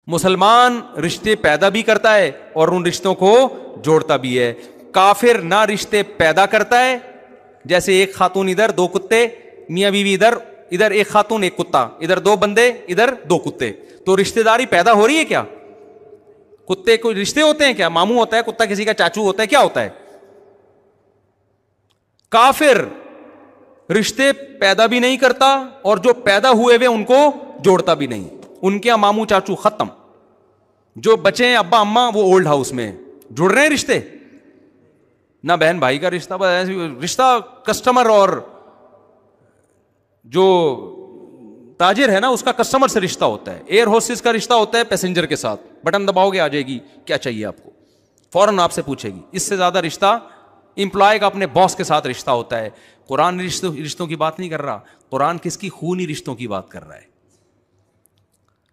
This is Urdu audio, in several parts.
مسلمان رشتے پیدا بھی کرتا ہے اور ان رشتوں کو جوڑتا بھی ہے. کافر نہ رشتے پیدا کرتا ہے, جیسے ایک خاتون ادھر دو کتے, میاں بیوی ادھر ایک خاتون ایک کتا, ادھر دو بندے ادھر دو کتے, تو رشتہ داری پیدا ہو رہی ہے کیا؟ کتے کوئی رشتے ہوتے ہیں کیا؟ ماموں ہوتا ہے کتا, کسی کا چاچو ہوتا ہے, کیا ہوتا ہے؟ کافر رشتے پیدا بھی نہیں کرتا اور جو پیدا ہوئے ہوئے ان کو جوڑتا بھی نہیں. ان کے ماموں چاچو ختم, جو بچے ہیں ابا اماں وہ اولڈ ہاؤس میں, جڑ رہے ہیں رشتے؟ نہ بہن بھائی کا رشتہ, رشتہ کسٹمر اور جو تاجر ہے نا اس کا کسٹمر سے رشتہ ہوتا ہے. ایئر ہوسٹس کا رشتہ ہوتا ہے پیسنجر کے ساتھ, بٹن دباؤ گے آ جائے گی کیا چاہیے آپ کو, فوراً آپ سے پوچھے گی. اس سے زیادہ رشتہ امپلائی کا اپنے باس کے ساتھ رشتہ ہوتا ہے. قرآن رشتوں کی بات نہیں کر رہا, قرآن کس کی؟ خونی رشتوں کی بات کر رہا ہے.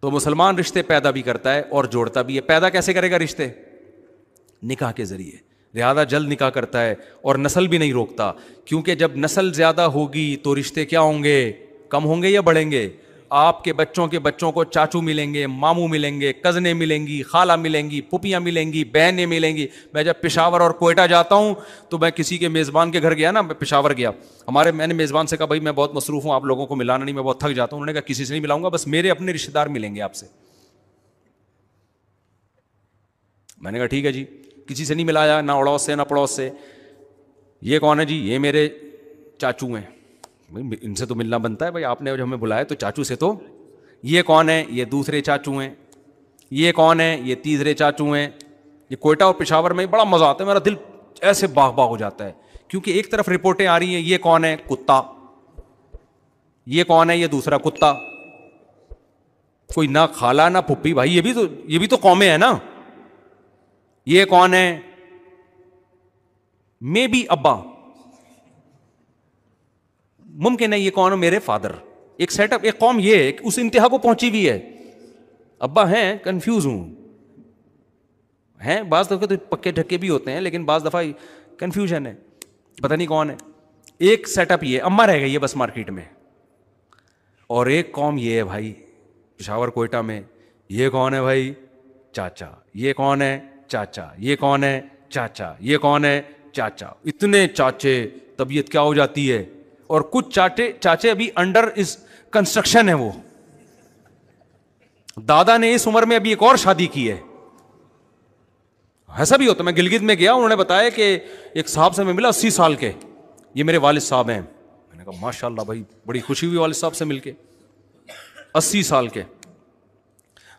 تو مسلمان رشتے پیدا بھی کرتا ہے اور جوڑتا بھی ہے. پیدا کیسے کرے گا رشتے؟ نکاح کے ذریعے. لہذا جلد نکاح کرتا ہے اور نسل بھی نہیں روکتا, کیونکہ جب نسل زیادہ ہوگی تو رشتے کیا ہوں گے؟ کم ہوں گے یا بڑھیں گے؟ آپ کے بچوں کو چاچو ملیں گے, ماموں ملیں گے, کزنیں ملیں گی, خالہ ملیں گی, پھوپھیاں ملیں گی, بہنیں ملیں گی. میں جب پشاور اور کوئٹہ جاتا ہوں تو میں کسی کے میزبان کے گھر گیا نا, میں پشاور گیا, میں نے میزبان سے کہا بھائی میں بہت مصروف ہوں, آپ لوگوں کو ملانا نہیں, میں بہت تھک جاتا ہوں. انہوں نے کہا کسی سے نہیں ملاؤں گا, بس میرے اپنے رشتے دار ملیں گے آپ سے. میں نے کہا ٹھیک ہے جی. کسی سے نہیں ملایا, نہ اڑوس سے نہ پڑوس سے. یہ کون ہے جی؟ یہ میرے چاچو ہیں. ان سے تو ملنا بنتا ہے بھائی, آپ نے جو ہمیں بلایا تو چاچو سے تو. یہ کون ہے؟ یہ دوسرے چاچو ہیں. یہ کون ہے؟ یہ تیسرے چاچو ہیں. یہ کوئٹہ اور پشاور میں بڑا مزہ آتا ہے, میرا دل ایسے باغ باغ ہو جاتا ہے, کیونکہ ایک طرف رپورٹیں آ رہی ہیں یہ کون ہے؟ کتا. یہ کون ہے؟ یہ دوسرا کتا. کوئی نہ خالہ نہ پھپھی. بھائی یہ بھی تو قومیں ہیں نا. یہ کون ہے؟ میں بھی ابا. ممکن ہے یہ کون ہے؟ میرے فادر. ایک سیٹ اپ, ایک قوم یہ اس انتہا کو پہنچی ہوئی ہے. ابا ہیں, کنفیوز ہوں, ہیں بعض دفعہ تو پکے ڈھکے بھی ہوتے ہیں, لیکن بعض دفعہ کنفیوژن ہے, پتہ نہیں کون ہے. ایک سیٹ اپ یہ اما رہ گئی ہے بس مارکیٹ میں. اور ایک قوم یہ ہے بھائی پشاور کوئٹہ میں, یہ کون ہے بھائی؟ چاچا. یہ کون ہے؟ چاچا. یہ کون ہے؟ چاچا. یہ کون ہے؟ چاچا. اتنے چاچے, طبیعت کیا ہو جاتی ہے. اور کچھ چاچے ابھی انڈر اس کنسٹرکشن ہے. وہ دادا نے اس عمر میں ابھی ایک اور شادی کی ہے. ایسا بھی ہوتا. میں گلگت میں گیا, انہوں نے بتایا کہ ایک صاحب سے میں ملا 80 سال کے, یہ میرے والد صاحب ہیں. میں نے کہا ماشاء اللہ بھائی, بڑی خوشی ہوئی والد صاحب سے مل کے. 80 سال کے.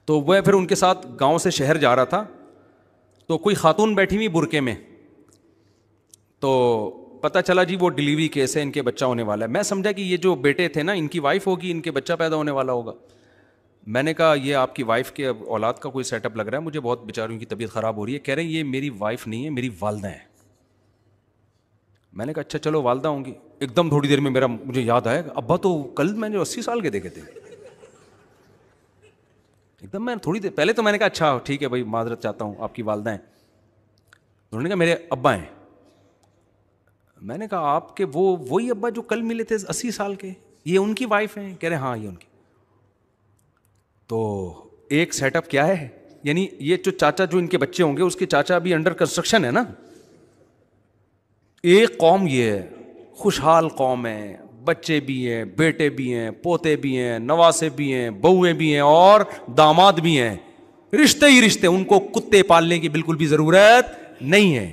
تو وہ پھر ان کے ساتھ گاؤں سے شہر جا رہا تھا, تو کوئی خاتون بیٹھی ہوئی برقعے میں, تو پتہ چلا جی وہ ڈلیوری کیس ہے, ان کے بچہ ہونے والا ہے. میں سمجھا کہ یہ جو بیٹے تھے نا ان کی وائف ہوگی, ان کے بچہ پیدا ہونے والا ہوگا. میں نے کہا یہ آپ کی وائف کے اولاد کا کوئی سیٹ اپ لگ رہا ہے, مجھے بہت بیچاروں کی طبیعت خراب ہو رہی ہے. کہہ رہے ہیں یہ میری وائف نہیں ہے, میری والدہ ہیں. میں نے کہا اچھا چلو والدہ ہوں گی. ایک دم تھوڑی دیر میں مجھے یاد آیا, ابا تو کل میں نے 80 سال کے دیکھے تھے. ایک دم میں تھوڑی دیر پہلے تو میں نے کہا اچھا ٹھیک ہے بھائی معذرت چاہتا ہوں, آپ کی والدہ ہیں. انہوں نے کہا میرے ابا ہیں. میں نے کہا آپ کے وہی ابا جو کل ملے تھے 80 سال کے, یہ ان کی وائف ہیں؟ کہہ رہے ہاں یہ ان کی. تو ایک سیٹ اپ کیا ہے, یعنی یہ جو چاچا جو ان کے بچے ہوں گے اس کے چاچا بھی انڈر کنسٹرکشن ہے نا. ایک قوم یہ ہے, خوشحال قوم ہے, بچے بھی ہیں, بیٹے بھی ہیں, پوتے بھی ہیں, نواسے بھی ہیں, بہویں بھی ہیں اور داماد بھی ہیں. رشتے ہی رشتے. ان کو کتے پالنے کی بالکل بھی ضرورت نہیں ہے.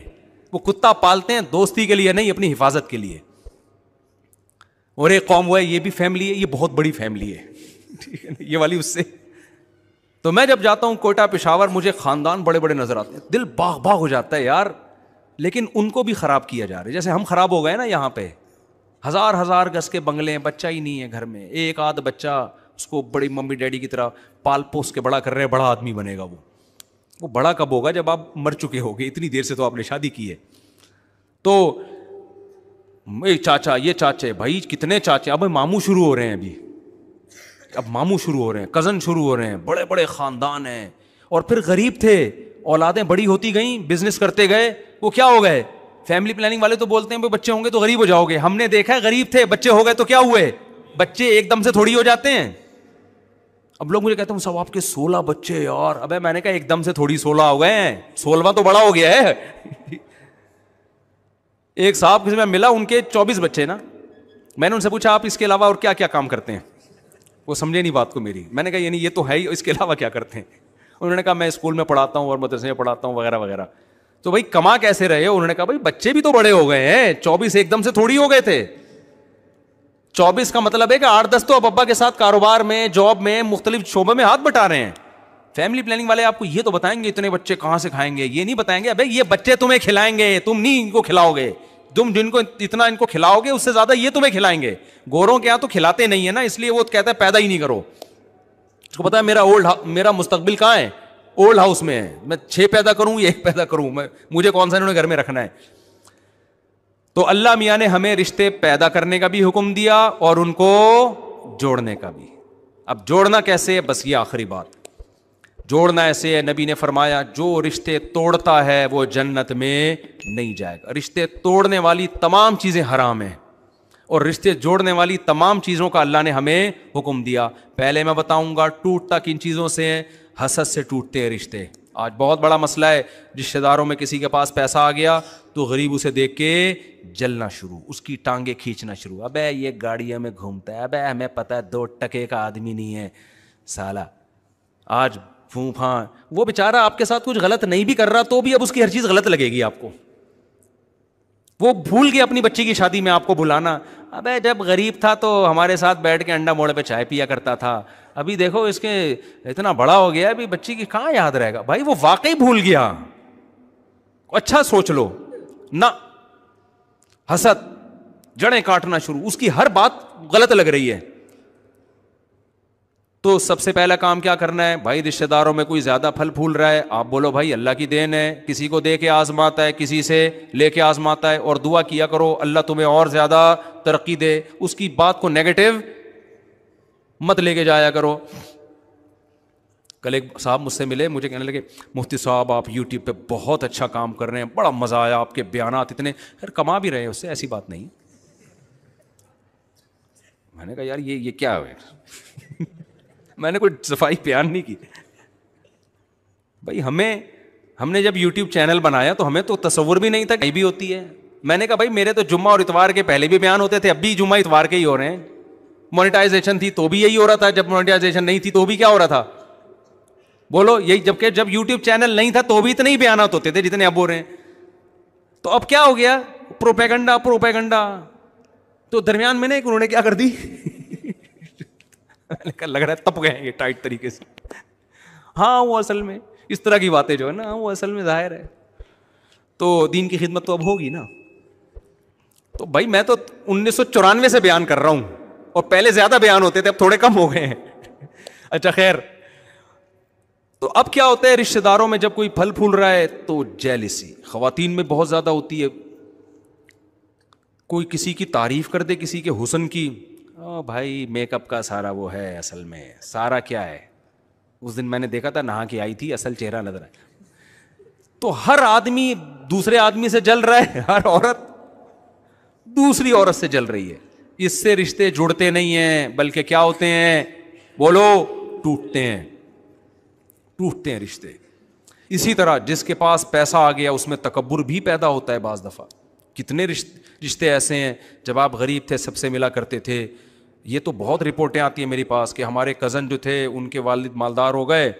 وہ کتا پالتے ہیں دوستی کے لیے نہیں, اپنی حفاظت کے لیے. اور ایک قوم وہ ہے, یہ بھی فیملی ہے, یہ بہت بڑی فیملی ہے, ٹھیک ہے نا, یہ والی اس سے. تو میں جب جاتا ہوں کوئٹہ پشاور, مجھے خاندان بڑے بڑے نظر آتے ہیں, دل باغ باغ ہو جاتا ہے یار. لیکن ان کو بھی خراب کیا جا رہا ہے, جیسے ہم خراب ہو گئے نا. یہاں پہ ہزار گز کے بنگلے ہیں, بچہ ہی نہیں ہے گھر میں. ایک آدھ بچہ, اس کو بڑی ممی ڈیڈی کی طرح پال پوس کے بڑا کر رہے ہیں, بڑا آدمی بنے گا. وہ بڑا کب ہوگا؟ جب آپ مر چکے ہوگے. اتنی دیر سے تو آپ نے شادی کی ہے. تو چاچا, یہ چاچے, بھائی کتنے چاچے. اب ماموں شروع ہو رہے ہیں, اب ماموں شروع ہو رہے ہیں, کزن شروع ہو رہے ہیں, بڑے بڑے خاندان ہیں. اور پھر غریب تھے, اولادیں بڑی ہوتی گئیں, بزنس کرتے گئے, وہ کیا ہو گئے؟ فیملی پلاننگ والے تو بولتے ہیں بچے ہوں گے تو غریب ہو جاؤ گے. ہم نے دیکھا ہے غریب تھے, بچے ہو گئے تو کیا ہوئے؟ بچے ایک دم سے تھوڑی ہو جاتے ہیں. اب لوگ مجھے کہتے ہیں صاحب آپ کے 16 بچے یار. ابے میں نے کہا ایک دم سے تھوڑی 16 ہو گئے ہیں, 16واں تو بڑا ہو گیا ہے. ایک صاحب کسی میں ملا, ان کے 24 بچے نا. میں نے ان سے پوچھا آپ اس کے علاوہ اور کیا کیا کام کرتے ہیں؟ وہ سمجھے نہیں بات کو میری. میں نے کہا یعنی یہ تو ہے ہی, اس کے علاوہ کیا کرتے ہیں؟ انہوں نے کہا میں اسکول میں پڑھاتا ہوں اور مدرسے میں پڑھاتا ہوں وغیرہ وغیرہ. تو بھائی کما کیسے رہے ہو؟ انہوں نے کہا بھائی بچے بھی تو بڑے ہو گئے ہیں, 24 ایک دم سے تھوڑی ہو گئے تھے. 24 کا مطلب ہے کہ 8-10 تو اب ابا کے ساتھ کاروبار میں, جاب میں, مختلف شعبوں میں ہاتھ بٹا رہے ہیں. فیملی پلاننگ والے آپ کو یہ تو بتائیں گے اتنے بچے کہاں سے کھائیں گے, یہ نہیں بتائیں گے ابے یہ بچے تمہیں کھلائیں گے, تم نہیں ان کو کھلاؤ گے. تم جن کو اتنا ان کو کھلاؤ گے اس سے زیادہ یہ تمہیں کھلائیں گے. گوروں کے یہاں تو کھلاتے نہیں ہے نا, اس لیے وہ کہتا ہے پیدا ہی نہیں کرو. اس کو پتا ہے میرا مستقبل کہاں ہے؟ اولڈ ہاؤس میں ہے. میں 6 پیدا کروں یا 1 پیدا کروں, مجھے کون سا انہوں نے گھر میں رکھنا ہے. تو اللہ میاں نے ہمیں رشتے پیدا کرنے کا بھی حکم دیا اور ان کو جوڑنے کا بھی. اب جوڑنا کیسے؟ بس یہ آخری بات, جوڑنا ایسے ہے, نبی نے فرمایا جو رشتے توڑتا ہے وہ جنت میں نہیں جائے گا. رشتے توڑنے والی تمام چیزیں حرام ہیں اور رشتے جوڑنے والی تمام چیزوں کا اللہ نے ہمیں حکم دیا. پہلے میں بتاؤں گا ٹوٹتا کن چیزوں سے ہے. حسد سے ٹوٹتے ہیں رشتے. آج بہت بڑا مسئلہ ہے, رشتے داروں میں کسی کے پاس پیسہ آ گیا تو غریب اسے دیکھ کے جلنا شروع, اس کی ٹانگیں کھینچنا شروع. ابے یہ گاڑیوں میں گھومتا ہے, ابے ہمیں پتہ ہے 2 ٹکے کا آدمی نہیں ہے سالا. آج پھوپھاں, وہ بیچارہ آپ کے ساتھ کچھ غلط نہیں بھی کر رہا تو بھی اب اس کی ہر چیز غلط لگے گی آپ کو. وہ بھول گیا اپنی بچی کی شادی میں آپ کو بلانا. ابے جب غریب تھا تو ہمارے ساتھ بیٹھ کے انڈا موڑے پہ چائے پیا کرتا تھا, ابھی دیکھو اس کے اتنا بڑا ہو گیا, ابھی بچی کی کہاں یاد رہے گا. بھائی وہ واقعی بھول گیا. اچھا سوچ لو نہ, حسد جڑیں کاٹنا شروع, اس کی ہر بات غلط لگ رہی ہے. تو سب سے پہلا کام کیا کرنا ہے بھائی؟ رشتہ داروں میں کوئی زیادہ پھل پھول رہا ہے, آپ بولو بھائی اللہ کی دین ہے, کسی کو دے کے آزماتا ہے, کسی سے لے کے آزماتا ہے, اور دعا کیا کرو اللہ تمہیں اور زیادہ ترقی دے. اس کی بات کو نیگیٹو مت لے کے جایا کرو. کل ایک صاحب مجھ سے ملے, مجھے کہنے لگے مفتی صاحب آپ یوٹیوب پہ بہت اچھا کام کر رہے ہیں, بڑا مزہ آیا, آپ کے بیانات اتنے, یار کما بھی رہے ہیں اس سے, ایسی بات نہیں. میں نے کہا یار یہ کیا ہے میں نے کوئی صفائی بیان نہیں کی. بھائی ہم نے جب یوٹیوب چینل بنایا تو ہمیں تو تصور بھی نہیں تھا کہیں بھی ہوتی ہے. میں نے کہا بھائی میرے تو جمعہ اور اتوار کے پہلے بھی بیان ہوتے تھے, اب بھی جمعہ اتوار کے ہی ہو رہے ہیں. مونیٹائزیشن تھی تو بھی یہی ہو رہا تھا, جب مونیٹائزیشن نہیں تھی تو بھی کیا ہو رہا تھا بولو یہی. جب یوٹیوب چینل نہیں تھا تو بھی اتنے ہی بیانات ہوتے تھے جتنے اب ہو رہے ہیں. تو اب کیا ہو گیا؟ پروپیگنڈا. تو درمیان میں نے انہوں نے کیا کر دی لگ رہا ہے تپ گئے ہیں یہ ٹائٹ طریقے سے. ہاں وہ اصل میں اس طرح کی باتیں جو ہے نا وہ اصل میں ظاہر ہے. تو دین کی خدمت تو اب ہوگی نا. تو بھائی میں تو 1994 سے بیان کر رہا ہوں, اور پہلے زیادہ بیان ہوتے تھے, اب تھوڑے کم ہو گئے ہیں. اچھا خیر, تو اب کیا ہوتا ہے رشتہ داروں میں جب کوئی پھل پھول رہا ہے تو جیلسی خواتین میں بہت زیادہ ہوتی ہے. کوئی کسی کی تعریف کر دے, کسی کے حسن کی, بھائی میک اپ کا سارا وہ ہے, اصل میں سارا کیا ہے. اس دن میں نے دیکھا تھا نہا کے آئی تھی, اصل چہرہ نظر آیا. تو ہر آدمی دوسرے آدمی سے جل رہا ہے, ہر عورت دوسری عورت سے جل رہی ہے. اس سے رشتے جڑتے نہیں ہیں بلکہ کیا ہوتے ہیں بولو, ٹوٹتے ہیں رشتے. اسی طرح جس کے پاس پیسہ آ گیا اس میں تکبر بھی پیدا ہوتا ہے بعض دفعہ. کتنے رشتے ایسے ہیں جب آپ غریب تھے سب سے ملا کرتے تھے. یہ تو بہت رپورٹیں آتی ہیں میرے پاس کہ ہمارے کزن جو تھے ان کے والد مالدار ہو گئے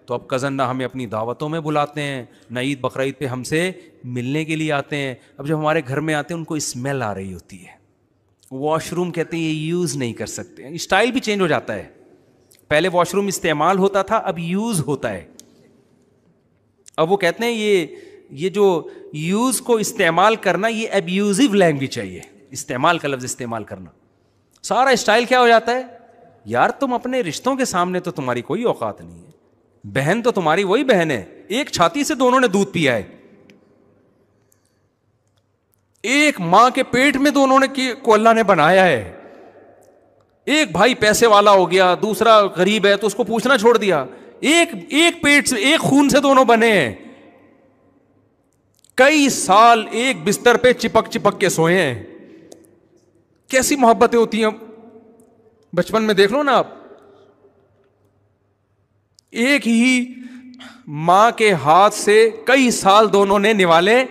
تو اب کزن نہ ہمیں اپنی دعوتوں میں بلاتے ہیں, نہ عید بقرعید پہ ہم سے ملنے کے لیے آتے ہیں. اب جب ہمارے گھر میں آتے ہیں ان کو اسمیل آ رہی ہوتی ہے, واش روم کہتے ہیں یہ یوز نہیں کر سکتے. اسٹائل بھی چینج ہو جاتا ہے, پہلے واش روم استعمال ہوتا تھا اب یوز ہوتا ہے. اب وہ کہتے ہیں یہ جو یوز کو استعمال کرنا یہ ابیوزو لینگویج ہے, یہ استعمال کا لفظ استعمال کرنا. سارا اسٹائل کیا ہو جاتا ہے یار, تم اپنے رشتوں کے سامنے تو تمہاری کوئی اوقات نہیں ہے. بہن تو تمہاری وہی بہن ہے, ایک چھاتی سے دونوں نے دودھ پیا ہے, ایک ماں کے پیٹ میں دونوں نے کو اللہ نے بنایا ہے. ایک بھائی پیسے والا ہو گیا, دوسرا غریب ہے تو اس کو پوچھنا چھوڑ دیا. ایک پیٹ سے ایک خون سے دونوں بنے ہیں, کئی سال ایک بستر پہ چپک کے سوئے ہیں. کیسی محبتیں ہوتی ہیں. بچپن میں دیکھ لو نا آپ, ایک ہی ماں کے ہاتھ سے کئی سال دونوں نے نوالے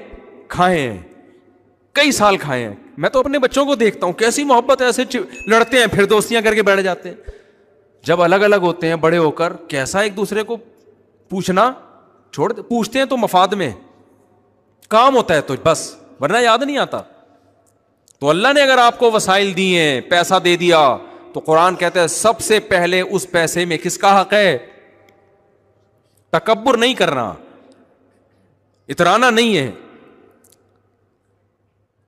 کھائے ہیں, کئی سال کھائے ہیں. میں تو اپنے بچوں کو دیکھتا ہوں کیسی محبت ہے, ایسے لڑتے ہیں پھر دوستیاں کر کے بیٹھ جاتے ہیں. جب الگ الگ ہوتے ہیں بڑے ہو کر کیسا ایک دوسرے کو پوچھنا چھوڑ پوچھتے ہیں تو مفاد میں کام ہوتا ہے تو بس, ورنہ یاد نہیں آتا. تو اللہ نے اگر آپ کو وسائل دیے ہیں, پیسہ دے دیا, تو قرآن کہتا ہے سب سے پہلے اس پیسے میں کس کا حق ہے؟ تکبر نہیں کرنا, اترانا نہیں ہے,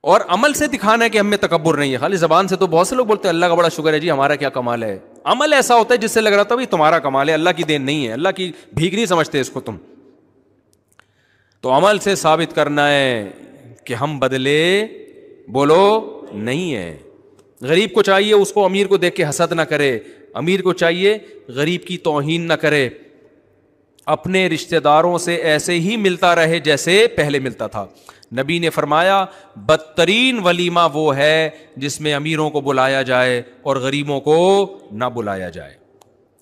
اور عمل سے دکھانا ہے کہ ہم میں تکبر نہیں ہے. خالی زبان سے تو بہت سے لوگ بولتے ہیں اللہ کا بڑا شکر ہے جی ہمارا کیا کمال ہے. عمل ایسا ہوتا ہے جس سے لگ رہا تھا بھائی تمہارا کمال ہے, اللہ کی دین نہیں ہے, اللہ کی بھیک نہیں سمجھتے اس کو تم. تو عمل سے ثابت کرنا ہے کہ ہم بدلے بولو نہیں ہے. غریب کو چاہیے اس کو امیر کو دیکھ کے حسد نہ کرے, امیر کو چاہیے غریب کی توہین نہ کرے, اپنے رشتہ داروں سے ایسے ہی ملتا رہے جیسے پہلے ملتا تھا. نبی نے فرمایا بدترین ولیمہ وہ ہے جس میں امیروں کو بلایا جائے اور غریبوں کو نہ بلایا جائے.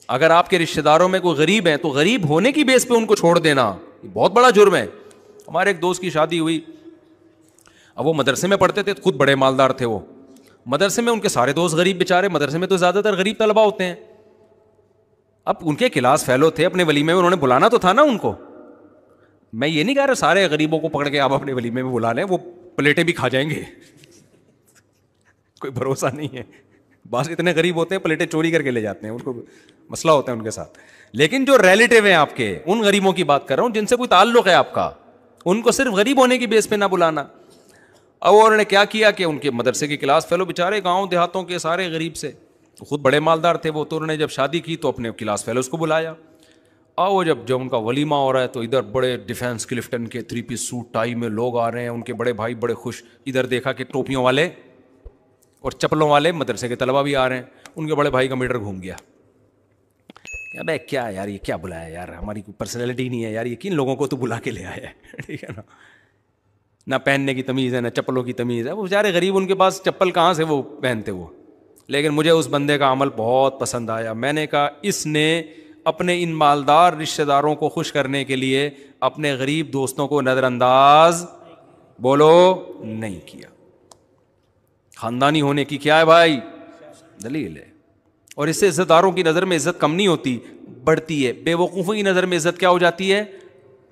اگر آپ کے رشتہ داروں میں کوئی غریب ہیں تو غریب ہونے کی بیس پہ ان کو چھوڑ دینا یہ بہت بڑا جرم ہے. ہمارے ایک دوست کی شادی ہوئی, اب وہ مدرسے میں پڑھتے تھے, خود بڑے مالدار تھے وہ, مدرسے میں ان کے سارے دوست غریب بیچارے, مدرسے میں تو زیادہ تر غریب طلبہ ہوتے ہیں. اب ان کے کلاس فیلو تھے, اپنے ولیمے میں انہوں نے بلانا تو تھا نا ان کو. میں یہ نہیں کہہ رہا سارے غریبوں کو پکڑ کے آپ اپنے ولیمے میں بلا لیں, وہ پلیٹیں بھی کھا جائیں گے, کوئی بھروسہ نہیں ہے. بعض اتنے غریب ہوتے ہیں پلیٹیں چوری کر کے لے جاتے ہیں, ان کو مسئلہ ہوتا ہے ان کے ساتھ. لیکن جو ریلیٹیو ہیں آپ کے, ان غریبوں کی بات کر رہا ہوں جن سے کوئی تعلق ہے آپ کا, ان کو صرف غریب ہونے کی بیس پہ نہ بلانا. اب انہوں نے کیا کیا کہ ان کے مدرسے کی کلاس فیلو بیچارے گاؤں دیہاتوں کے سارے غریب سے, خود بڑے مالدار تھے وہ, تو انہوں نے جب شادی کی تو اپنے کلاس فیلوز کو بلایا. اور وہ جب ان کا ولیمہ ہو رہا ہے تو ادھر بڑے ڈیفینس کلفٹن کے 3 پیس سوٹ ٹائی میں لوگ آ رہے ہیں, ان کے بڑے بھائی بڑے خوش. ادھر دیکھا کہ ٹوپیوں والے اور چپلوں والے مدرسے کے طلبہ بھی آ رہے ہیں. ان کے بڑے بھائی کا میٹر گھوم گیا, ابے کیا یار یہ کیا بلایا یار, ہماری کوئی پرسنالٹی نہیں ہے یار, یہ کن لوگوں کو تو بلا کے لے آیا ہے. ٹھیک ہے نا, نہ پہننے کی تمیز ہے نہ چپلوں کی تمیز ہے. وہ بیچارے غریب, ان کے پاس چپل کہاں سے وہ پہنتے وہ. لیکن مجھے اس بندے کا عمل بہت پسند آیا. میں نے کہا اس نے اپنے ان مالدار رشتہ داروں کو خوش کرنے کے لیے اپنے غریب دوستوں کو نظر انداز بولو نہیں کیا. خاندانی ہونے کی کیا ہے بھائی دلیل ہے. اور اس سے عزت داروں کی نظر میں عزت کم نہیں ہوتی, بڑھتی ہے. بے وقوفوں کی نظر میں عزت کیا ہو جاتی ہے,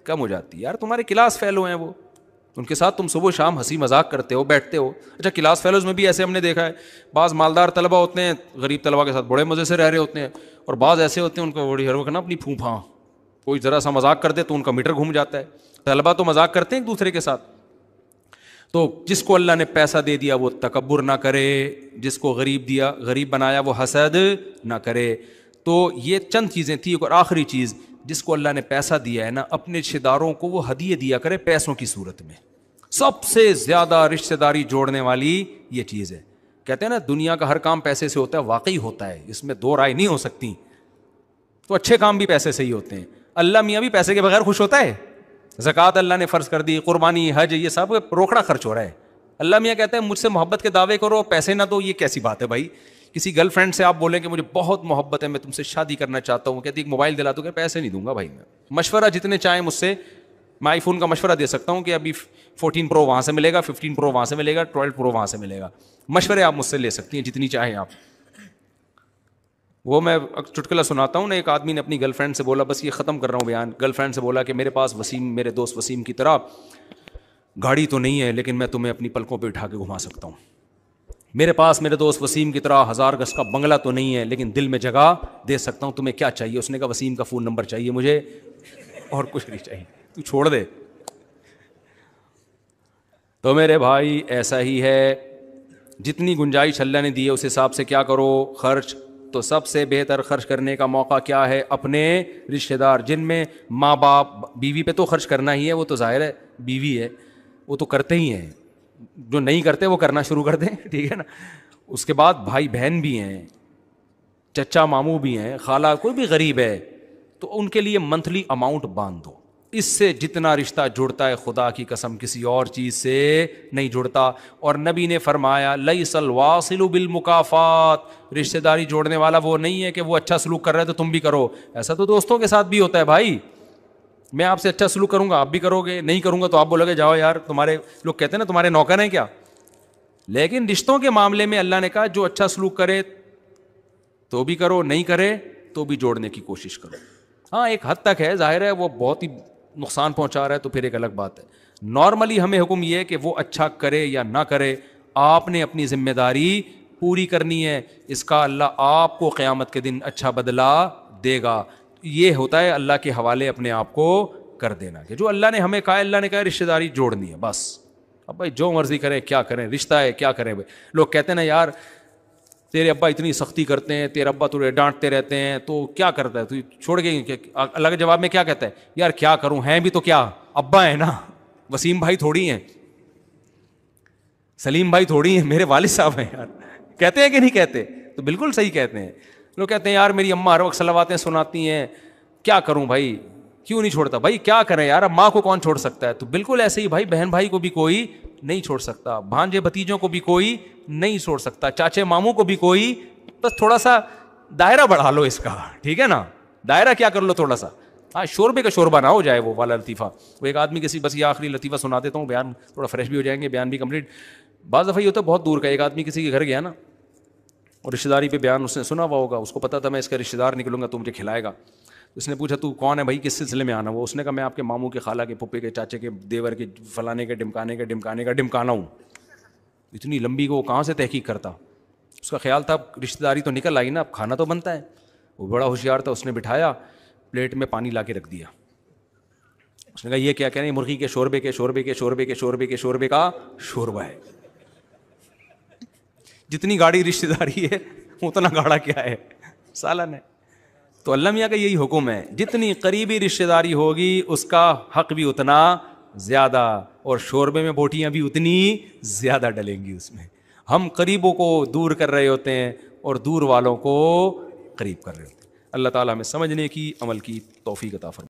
کم ہو جاتی ہے. یار تمہارے کلاس فیلو ہیں وہ, ان کے ساتھ تم صبح شام ہنسی مذاق کرتے ہو, بیٹھتے ہو. اچھا کلاس فیلوز میں بھی ایسے ہم نے دیکھا ہے, بعض مالدار طلبہ ہوتے ہیں غریب طلبہ کے ساتھ بڑے مزے سے رہ رہے ہوتے ہیں, اور بعض ایسے ہوتے ہیں ان کو بڑی ہر وقت نا اپنی پھوپھاں, کوئی ذرا سا مذاق کر دے تو ان کا میٹر گھوم جاتا ہے. طلبہ تو مذاق کرتے ہیں ایک دوسرے کے ساتھ. تو جس کو اللہ نے پیسہ دے دیا وہ تکبر نہ کرے, جس کو غریب بنایا وہ حسد نہ کرے. تو یہ چند چیزیں تھیں. اور آخری چیز, جس کو اللہ نے پیسہ دیا ہے نا, اپنے رشتہ داروں کو وہ ہدیے دیا کرے پیسوں کی صورت میں. سب سے زیادہ رشتہ داری جوڑنے والی یہ چیز ہے. کہتے ہیں نا دنیا کا ہر کام پیسے سے ہوتا ہے, واقعی ہوتا ہے, اس میں دو رائے نہیں ہو سکتی. تو اچھے کام بھی پیسے سے ہی ہوتے ہیں. اللہ میاں بھی پیسے کے بغیر خوش ہوتا ہے. زکوٰۃ اللہ نے فرض کر دی, قربانی, حج, یہ سب روکڑا خرچ ہو رہا ہے. اللہ میاں کہتے ہیں مجھ سے محبت کے دعوے کرو, پیسے نہ دو, یہ کیسی بات ہے بھائی. کسی گرل فرینڈ سے آپ بولیں کہ مجھے بہت محبت ہے, میں تم سے شادی کرنا چاہتا ہوں, کہتی ایک موبائل دلا دو, کہ پیسے نہیں دوں گا بھائی. میں مشورہ جتنے چاہیں مجھ سے, میں آئی فون کا مشورہ دے سکتا ہوں کہ ابھی 14 پرو وہاں سے ملے گا, 15 پرو وہاں سے ملے گا, 12 پرو وہاں سے ملے گا. مشورے آپ مجھ سے لے سکتی ہیں جتنی چاہیں آپ. وہ میں چٹکلا سناتا ہوں نا, ایک آدمی نے اپنی گرل فرینڈ سے بولا, بس یہ ختم کر رہا ہوں بیان, گرل فرینڈ سے بولا کہ میرے پاس وسیم, میرے دوست وسیم کی طرح گاڑی تو نہیں ہے لیکن میں تمہیں اپنی پلکوں پہ اٹھا کے گھما سکتا ہوں. میرے پاس میرے دوست وسیم کی طرح 1000 گز کا بنگلہ تو نہیں ہے لیکن دل میں جگہ دے سکتا ہوں, تمہیں کیا چاہیے؟ اس نے کہا وسیم کا فون نمبر چاہیے مجھے, اور کچھ نہیں چاہیے, تو چھوڑ دے. تو میرے بھائی ایسا ہی ہے, جتنی گنجائش اللہ نے دی ہے اس حساب سے کیا کرو خرچ. تو سب سے بہتر خرچ کرنے کا موقع کیا ہے؟ اپنے رشتہ دار, جن میں ماں باپ, بیوی پہ تو خرچ کرنا ہی ہے, وہ تو ظاہر ہے بیوی ہے, وہ تو کرتے ہی ہیں, جو نہیں کرتے وہ کرنا شروع کر دیں, ٹھیک ہے نا. اس کے بعد بھائی بہن بھی ہیں, چچا ماموں بھی ہیں, خالہ, کوئی بھی غریب ہے تو ان کے لیے منتھلی اماؤنٹ باندھ دو. اس سے جتنا رشتہ جڑتا ہے خدا کی قسم کسی اور چیز سے نہیں جڑتا. اور نبی نے فرمایا لیس الواصل بالمکافات، رشتہ داری جوڑنے والا وہ نہیں ہے کہ وہ اچھا سلوک کر رہا ہے تو تم بھی کرو. ایسا تو دوستوں کے ساتھ بھی ہوتا ہے بھائی، میں آپ سے اچھا سلوک کروں گا آپ بھی کرو گے، نہیں کروں گا تو آپ بولو گے جاؤ یار تمہارے لوگ کہتے ہیں نا تمہارے نوکر ہیں کیا. لیکن رشتوں کے معاملے میں اللہ نے کہا جو اچھا سلوک کرے تو بھی کرو، نہیں کرے تو بھی جوڑنے کی کوشش کرو. ہاں ایک حد تک ہے، ظاہر ہے وہ بہت ہی نقصان پہنچا رہا ہے تو پھر ایک الگ بات ہے. نارملی ہمیں حکم یہ ہے کہ وہ اچھا کرے یا نہ کرے آپ نے اپنی ذمہ داری پوری کرنی ہے. اس کا اللہ آپ کو قیامت کے دن اچھا بدلہ دے گا. یہ ہوتا ہے اللہ کے حوالے اپنے آپ کو کر دینا کہ جو اللہ نے ہمیں کہا، اللہ نے کہا رشتہ داری جوڑنی ہے بس. اب بھائی جو مرضی کریں کیا کریں، رشتہ ہے کیا کریں. بھائی لوگ کہتے ہیں نا یار تیرے ابا اتنی سختی کرتے ہیں، تیرے ابا تجھے ڈانٹتے رہتے ہیں تو کیا کرتا ہے تو چھوڑ گئے. اللہ کے جواب میں کیا کہتا ہے، یار کیا کروں، ہیں بھی تو کیا ابا ہیں نا، وسیم بھائی تھوڑی ہیں، سلیم بھائی تھوڑی ہیں، میرے والد صاحب ہیں یار. کہتے ہیں کہ نہیں کہتے؟ تو بالکل صحیح کہتے ہیں. لوگ کہتے ہیں یار میری اماں ہر وقت صلواتیں سناتی ہیں، کیا کروں بھائی، کیوں نہیں چھوڑتا. بھائی کیا کریں یار، اب ماں کو کون چھوڑ سکتا ہے. تو بالکل ایسے ہی بھائی بہن بھائی کو بھی کوئی نہیں چھوڑ سکتا، بھانجے بھتیجوں کو بھی کوئی نہیں چھوڑ سکتا، چاچے ماموں کو بھی کوئی. بس تھوڑا سا دائرہ بڑھا لو اس کا، ٹھیک ہے نا، دائرہ کیا کر لو تھوڑا سا. ہاں شوربے کا شوربہ نہ ہو جائے وہ والا لطیفہ. وہ ایک آدمی کسی بس یہ آخری لطیفہ سنا دیتا ہوں، بیان تھوڑا فریش بھی ہو جائیں گے، بیان بھی کمپلیٹ. بعض دفعہ یہ ہوتا ہے بہت دور کا، ایک آدمی کسی کے گھر گیا نا اور رشتہ داری پہ بیان اس نے سنا ہوا ہوگا، اس کو پتا تھا میں اس کا رشتہ دار نکلوں گا تو مجھے کھلائے گا. اس نے پوچھا تو کون ہے بھائی، کس سلسلے میں آنا. وہ اس نے کہا میں آپ کے ماموں کے، خالہ کے، پھپھے کے، چاچے کے، دیور کے، فلانے کے، ڈمکانے کا ڈمکانا ہوں. اتنی لمبی کو وہ کہاں سے تحقیق کرتا. اس کا خیال تھا رشتہ داری تو نکل آئی نا، اب کھانا تو بنتا ہے. وہ بڑا ہوشیار تھا، اس نے بٹھایا، پلیٹ میں پانی لا کے رکھ دیا. اس نے کہا یہ کیا کہہ رہے ہیں، مرغی کے شوربے کے شوربے کے شوربے کے شوربے کے شوربے کا شوربہ ہے. جتنی گاڑی رشتہ داری ہے اتنا گاڑا کیا ہے، سالن ہے. تو اللہ میاں کا یہی حکم ہے، جتنی قریبی رشتہ داری ہوگی اس کا حق بھی اتنا زیادہ، اور شوربے میں بوٹیاں بھی اتنی زیادہ ڈلیں گی اس میں. ہم قریبوں کو دور کر رہے ہوتے ہیں اور دور والوں کو قریب کر رہے ہوتے ہیں. اللہ تعالیٰ ہمیں سمجھنے کی، عمل کی توفیق عطا فرمائے.